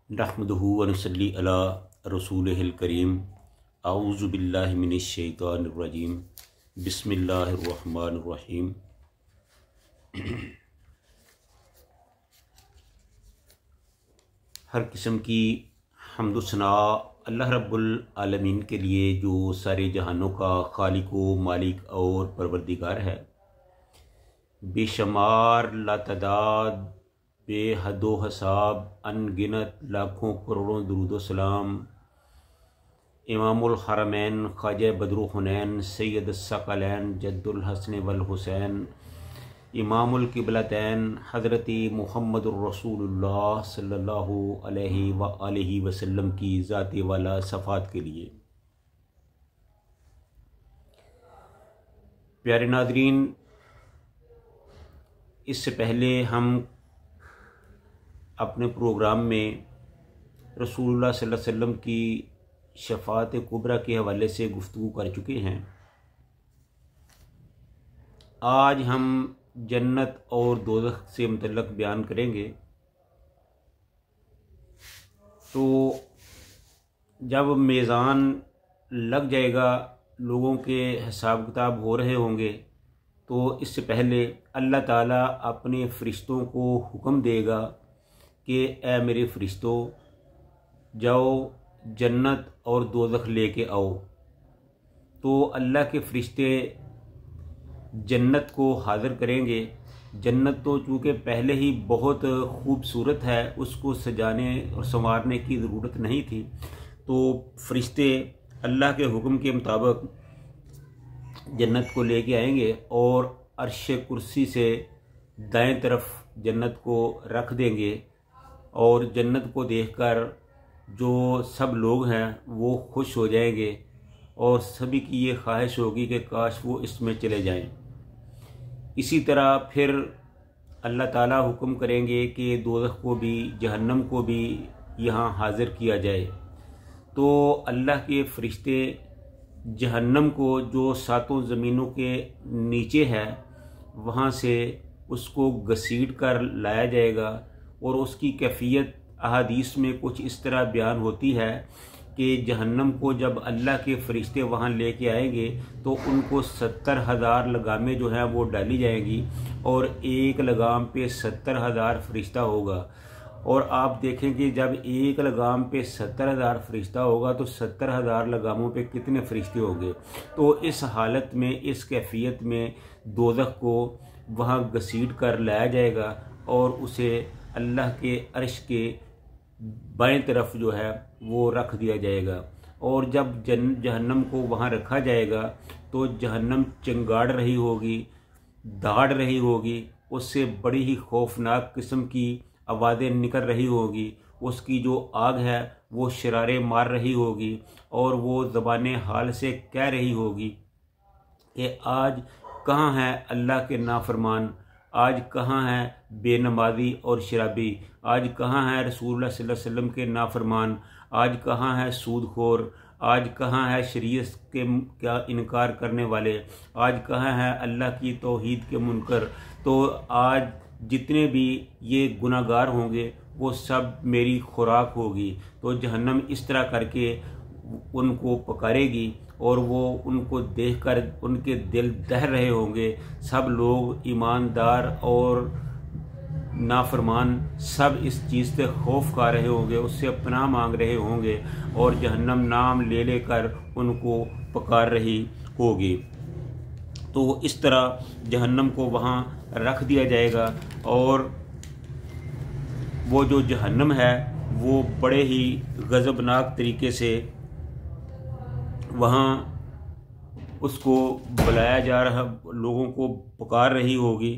नहमदुहु व नसल्ली अला रसूलिहिल करीम। औज़ु बिल्लाहि मिनश शैतानिर रजीम। बिस्मिल्लाहिर रहमानिर रहीम। हर किस्म की हम्द सना अल्लाह रब्बुल आलमीन के लिए, जो सारे जहानों का खालिक व मालिक और परवरदिगार है। बेशुमार लातदाद बेहदो हसाब अनगिनत लाखों करोड़ों दुरूद सलाम इमामुल हरमैन ख्वाजा बदरुल हुनैन सैयद अस्सक़लैन जद्दुल हसन वल हुसैन इमामुल किबलतैन हज़रत मुहम्मदुर रसूलुल्लाह सल्लल्लाहु अलैहि व आलिहि वसल्लम की ज़ात वाला सफ़ात के लिए। प्यारे नाज़रीन, इससे पहले हम अपने प्रोग्राम में रसूलुल्लाह सल्लल्लाहु अलैहि वसल्लम की शफ़ाअत कुबरा के हवाले से गुफ्तगू कर चुके हैं। आज हम जन्नत और दोज़ख से मुतल्लक़ बयान करेंगे। तो जब मीज़ान लग जाएगा, लोगों के हिसाब किताब हो रहे होंगे, तो इससे पहले अल्लाह ताला अपने फ़रिश्तों को हुक्म देगा कि ए मेरे फ़रिश्तों, जाओ जन्नत और दोज़ख लेके आओ। तो अल्लाह के फ़रिश्ते जन्नत को हाज़िर करेंगे। जन्नत तो चूँकि पहले ही बहुत खूबसूरत है, उसको सजाने और संवारने की ज़रूरत नहीं थी। तो फ़रिश्ते अल्लाह के हुक्म के मुताबिक जन्नत को लेके आएंगे और अर्श कुर्सी से दाएं तरफ जन्नत को रख देंगे। और जन्नत को देखकर जो सब लोग हैं वो खुश हो जाएंगे और सभी की ये ख्वाहिश होगी कि काश वो इसमें चले जाएं। इसी तरह फिर अल्लाह ताला हुक्म करेंगे कि दोज़ख को भी, जहन्नम को भी यहाँ हाज़िर किया जाए। तो अल्लाह के फ़रिश्ते जहन्नम को, जो सातों ज़मीनों के नीचे है, वहाँ से उसको घसीट कर लाया जाएगा। और उसकी कैफियत अहादीस में कुछ इस तरह बयान होती है कि जहन्नम को जब अल्लाह के फ़रिश्ते वहाँ लेके आएंगे तो उनको 70,000 लगामें जो हैं वो डाली जाएंगी और एक लगाम पे 70,000 फ़रिश्ता होगा। और आप देखेंगे जब एक लगाम पे 70,000 फ़रिश्ता होगा तो 70,000 लगामों पे कितने फ़रिश्ते होंगे। तो इस हालत में, इस कैफियत में दोज़ख को वहाँ घसीट कर लाया जाएगा और उसे अल्लाह के अर्श के बाएं तरफ जो है वो रख दिया जाएगा। और जब जहन्नम को वहाँ रखा जाएगा तो जहन्नम चिंगाड़ रही होगी, दाड़ रही होगी, उससे बड़ी ही खौफनाक किस्म की आवाज़ें निकल रही होगी। उसकी जो आग है वो शरारे मार रही होगी और वो ज़बान हाल से कह रही होगी कि आज कहाँ है अल्लाह के नाफरमान, आज कहाँ है बेनमाजी और शराबी, आज कहाँ है रसूलुल्लाह सल्लल्लाहु अलैहि वसल्लम के नाफरमान, आज कहाँ है सूदखोर, आज कहाँ है शरीयत के क्या इनकार करने वाले, आज कहाँ है अल्लाह की तौहीद के मुनकर। तो आज जितने भी ये गुनाहगार होंगे वो सब मेरी खुराक होगी। तो जहन्नम इस तरह करके उनको पुकारेगी और वो उनको देखकर उनके दिल दह रहे होंगे। सब लोग ईमानदार और नाफरमान सब इस चीज़ से खौफ खा रहे होंगे, उससे पनाह मांग रहे होंगे और जहन्नम नाम ले लेकर उनको पुकार रही होगी। तो इस तरह जहन्नम को वहाँ रख दिया जाएगा और वो जो जहन्नम है वो बड़े ही गज़बनाक तरीके से वहाँ उसको बुलाया जा रहा, लोगों को पुकार रही होगी।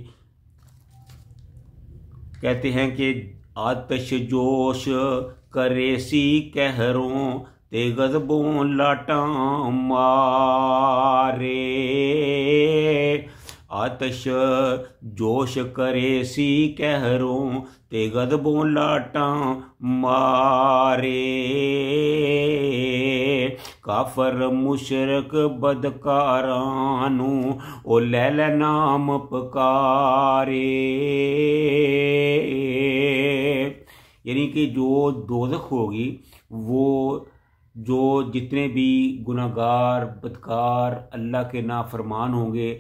कहते हैं कि आतश जोश करे सी कहरों ते गज़बों लाटा मारे, आतश जोश करे सी कहरों ते गज़बों लाटा मारे, काफर मुशरक बदकारानू ओ लैला नाम पकारे, यानी कि जो दोज़ख होगी वो जो जितने भी गुनाहगार बदकार अल्लाह के नाफरमान होंगे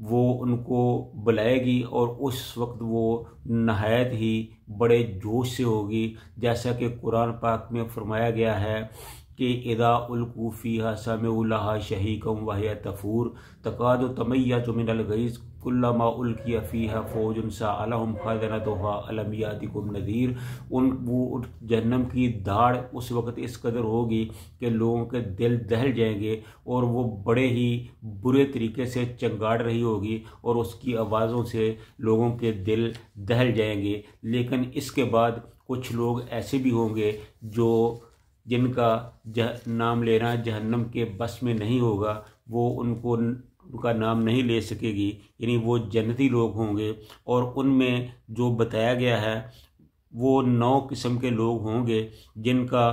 वो उनको बुलाएगी और उस वक्त वो नहायत ही बड़े जोश से होगी, जैसा कि कुरान पाक में फरमाया गया है कि इदा उल्कू फ़ीहा समिउ लहा शहीकम वहिय तफूर तकादु तमय्यज़ु मिनल गैज़ कुल्लमा उल्किया फ़ीहा फ़ौजुन सअलहुम ख़ज़नतुहा अलम यातिकुम नज़ीर। वो जहन्नम की दाढ़ उस वक़्त इस कदर होगी कि लोगों के दिल दहल जाएंगे और वो बड़े ही बुरे तरीके से चंगाड़ रही होगी और उसकी आवाज़ों से लोगों के दिल दहल जाएंगे। लेकिन इसके बाद कुछ लोग ऐसे भी होंगे जो जिनका नाम लेना जहन्नम के बस में नहीं होगा, वो उनका नाम नहीं ले सकेगी, यानी वो जन्नती लोग होंगे। और उनमें जो बताया गया है वो 9 किस्म के लोग होंगे जिनका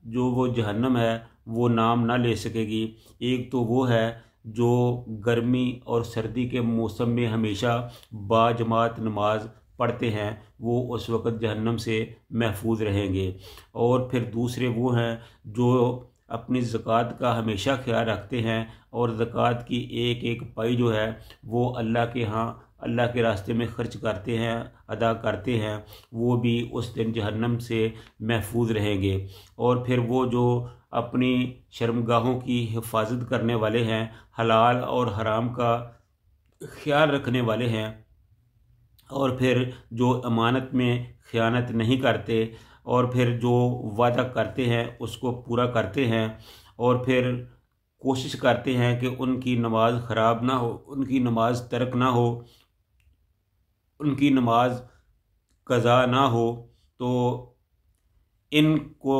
जो वो जहन्नम है वो नाम ना ले सकेगी। एक तो वो है जो गर्मी और सर्दी के मौसम में हमेशा बाजमात नमाज पढ़ते हैं, वो उस वक़्त जहन्नम से महफूज रहेंगे। और फिर दूसरे वो हैं जो अपनी ज़कात का हमेशा ख्याल रखते हैं और ज़कात की एक एक पाई जो है वो अल्लाह के यहाँ अल्लाह के रास्ते में ख़र्च करते हैं, अदा करते हैं, वो भी उस दिन जहन्नम से महफूज रहेंगे। और फिर वो जो अपनी शर्मगाहों की हिफाजत करने वाले हैं, हलाल और हराम का ख्याल रखने वाले हैं, और फिर जो अमानत में ख़यानत नहीं करते, और फिर जो वादा करते हैं उसको पूरा करते हैं, और फिर कोशिश करते हैं कि उनकी नमाज ख़राब ना हो, उनकी नमाज तर्क ना हो, उनकी नमाज कज़ा ना हो। तो इनको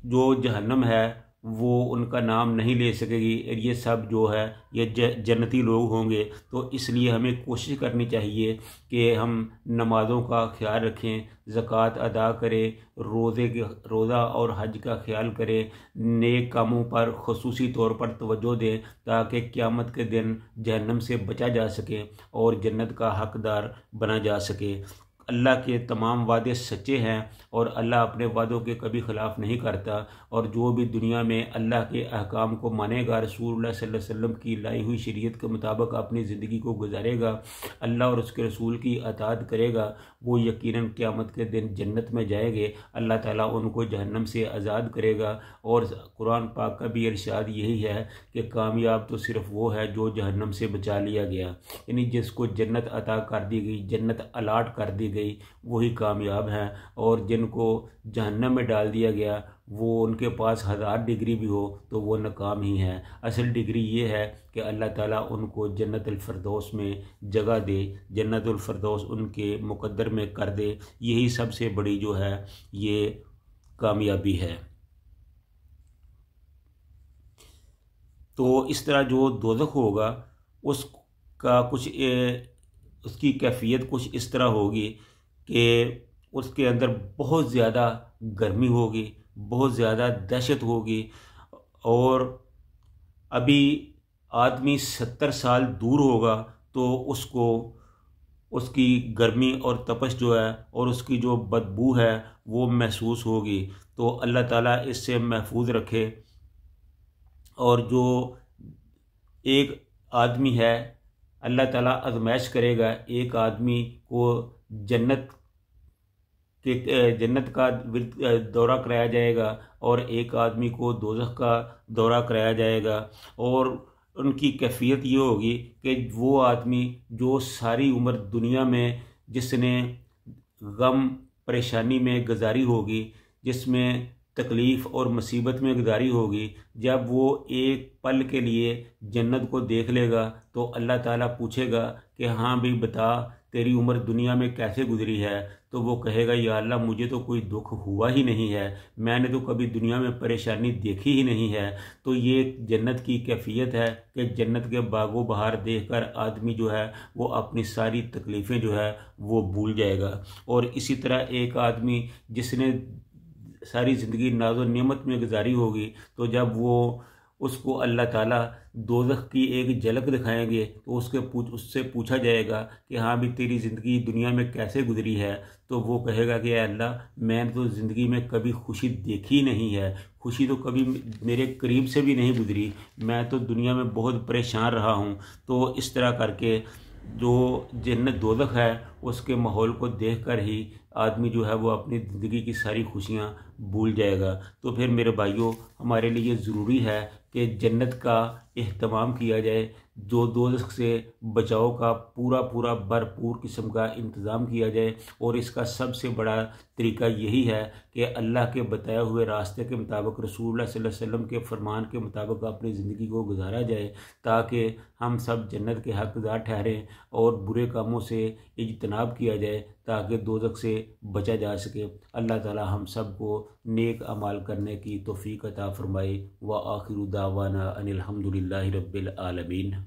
जो जहन्नम है वो उनका नाम नहीं ले सकेगी। ये सब जो है ये जन्नती लोग होंगे। तो इसलिए हमें कोशिश करनी चाहिए कि हम नमाज़ों का ख्याल रखें, ज़कात अदा करें, रोज़ा और हज का ख्याल करें, नेक कामों पर ख़ुसूसी तौर पर तवज्जो दें ताकि क़यामत के दिन जहन्नम से बचा जा सके और जन्नत का हकदार बना जा सके। अल्लाह के तमाम वादे सच्चे हैं और अल्लाह अपने वादों के कभी ख़िलाफ़ नहीं करता। और जो भी दुनिया में अल्लाह के अहकाम को मानेगा, रसूलुल्लाह सल्लल्लाहु अलैहि वसल्लम की लाई हुई शरीयत के मुताबिक अपनी ज़िंदगी को गुजारेगा, अल्लाह और उसके रसूल की अताअत करेगा, वो यकीनन क़यामत के दिन जन्नत में जाएंगे। अल्लाह ताला उनको जहन्नम से आज़ाद करेगा। और कुरान पाक का भी इरशाद यही है कि कामयाब तो सिर्फ़ वो है जो जहन्नम से बचा लिया गया, यानी जिसको जन्नत अता कर दी गई, जन्नत अलाट कर दी गई, वही कामयाब हैं। और जिनको जहन्नम में डाल दिया गया वो उनके पास 1000 डिग्री भी हो तो वो नाकाम ही है। असल डिग्री ये है कि अल्लाह ताला उनको जन्नतुल फ़िरदौस में जगह दे, जन्नतुल फ़िरदौस उनके मुक़द्दर में कर दे। यही सबसे बड़ी जो है ये कामयाबी है। तो इस तरह जो दोज़ख होगा उसका कुछ उसकी कैफियत कुछ इस तरह होगी कि उसके अंदर बहुत ज़्यादा गर्मी होगी, बहुत ज़्यादा दहशत होगी। और अभी आदमी 70 साल दूर होगा तो उसको उसकी गर्मी और तपश जो है और उसकी जो बदबू है वो महसूस होगी। तो अल्लाह ताला इससे महफूज रखे। और जो एक आदमी है, अल्लाह ताला आज़माइश करेगा, एक आदमी को जन्नत का दौरा कराया जाएगा और एक आदमी को दोज़ख का दौरा कराया जाएगा। और उनकी कैफियत ये होगी कि वो आदमी जो सारी उम्र दुनिया में जिसने गम परेशानी में गुजारी होगी, जिसमें तकलीफ़ और मुसीबत में गुजारी होगी, जब वो एक पल के लिए जन्नत को देख लेगा तो अल्लाह ताला पूछेगा कि हाँ भी बता तेरी उम्र दुनिया में कैसे गुजरी है। तो वो कहेगा या अल्लाह मुझे तो कोई दुख हुआ ही नहीं है, मैंने तो कभी दुनिया में परेशानी देखी ही नहीं है। तो ये जन्नत की कैफियत है कि जन्नत के बागो बहार देखकर आदमी जो है वो अपनी सारी तकलीफ़ें जो है वो भूल जाएगा। और इसी तरह एक आदमी जिसने सारी ज़िंदगी नाज़ो नेमत में गुजारी होगी, तो जब वो उसको अल्लाह ताला दोज़ख की एक झलक दिखाएंगे तो उससे पूछा जाएगा कि हाँ भी तेरी ज़िंदगी दुनिया में कैसे गुजरी है। तो वो कहेगा कि अल्लाह, मैंने तो ज़िंदगी में कभी खुशी देखी नहीं है, खुशी तो कभी मेरे करीब से भी नहीं गुजरी, मैं तो दुनिया में बहुत परेशान रहा हूँ। तो इस तरह करके जो जन्नत दोज़ख है उसके माहौल को देखकर ही आदमी जो है वो अपनी ज़िंदगी की सारी खुशियाँ भूल जाएगा। तो फिर मेरे भाइयों, हमारे लिए ज़रूरी है कि जन्नत का एहतमाम किया जाए, जो दोज़ख से बचाव का पूरा पूरा भरपूर किस्म का इंतज़ाम किया जाए। और इसका सबसे बड़ा तरीका यही है कि अल्लाह के बताए हुए रास्ते के मुताबिक, रसूलुल्लाह सल्लल्लाहु अलैहि वसल्लम के फरमान के मुताबिक अपनी ज़िंदगी को गुजारा जाए, ताकि हम सब जन्नत के हकदार ठहरें और बुरे कामों से इज्तनाब किया जाए ताकि दोज़ख से बचा जा सके। अल्लाह ताला हम सब को नेक अमाल करने की तौफीक अता फरमाए। व आखिरु दावाना अनिल हम्दुलिल्लाहि रब्बिल आलमीन।